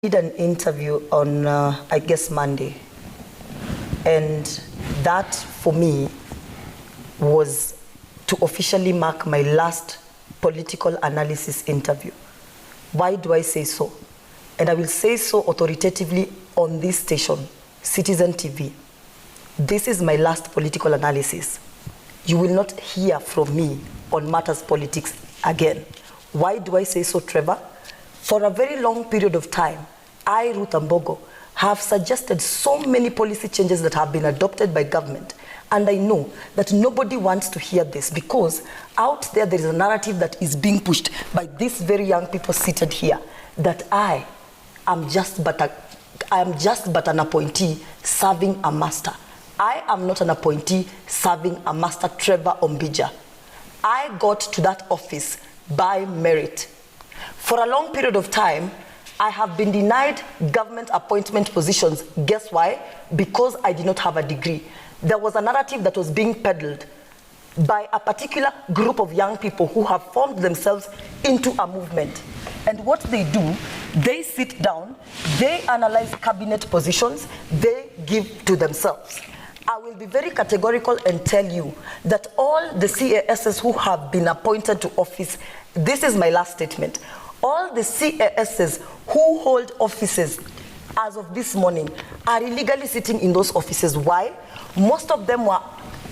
did an interview on, I guess, Monday. And that, for me, was to officially mark my last political analysis interview. Why do I say so? And I will say so authoritatively on this station, Citizen TV. This is my last political analysis. You will not hear from me on matters politics again. Why do I say so, Trevor? For a very long period of time, I, Ruth Ambogo, have suggested so many policy changes that have been adopted by government. And I know that nobody wants to hear this because out there is a narrative that is being pushed by these very young people seated here that I am just but an appointee serving a master. I am not an appointee serving a master, Trevor Ombija. I got to that office by merit. For a long period of time, I have been denied government appointment positions. Guess why? Because I did not have a degree. There was a narrative that was being peddled by a particular group of young people who have formed themselves into a movement. And what they do, they sit down, they analyze cabinet positions, they give to themselves. I will be very categorical and tell you that all the CASs who have been appointed to office, this is my last statement, all the CASs who hold offices as of this morning are illegally sitting in those offices. Why? Most of them were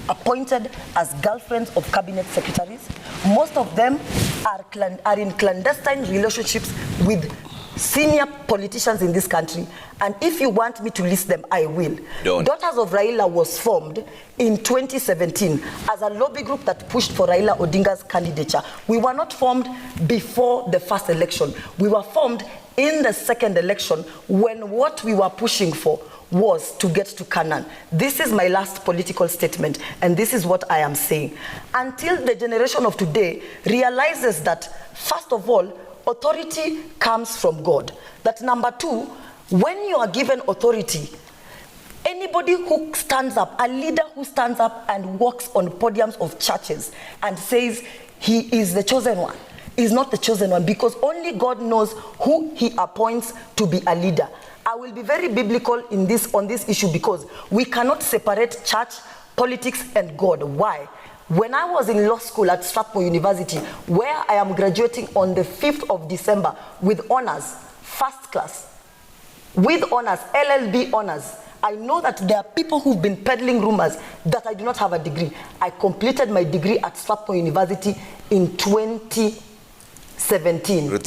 appointed as girlfriends of cabinet secretaries. Most of them are in clandestine relationships with senior politicians in this country. And if you want me to list them, I will. Daughters of Raila was formed in 2017 as a lobby group that pushed for Raila Odinga's candidature. We were not formed before the first election. We were formed in the second election when what we were pushing for was to get to Canaan. This is my last political statement, and this is what I am saying. Until the generation of today realizes that, first of all, authority comes from God. That number two, when you are given authority, anybody who stands up, a leader who stands up and walks on podiums of churches and says he is the chosen one, is not the chosen one, because only God knows who he appoints to be a leader. I will be very biblical on this issue because we cannot separate church, politics, and God. Why? When I was in law school at Strathmore University, where I am graduating on the 5th of December with honors, first class, with honors, LLB honors, I know that there are people who've been peddling rumors that I do not have a degree. I completed my degree at Strathmore University in 2017.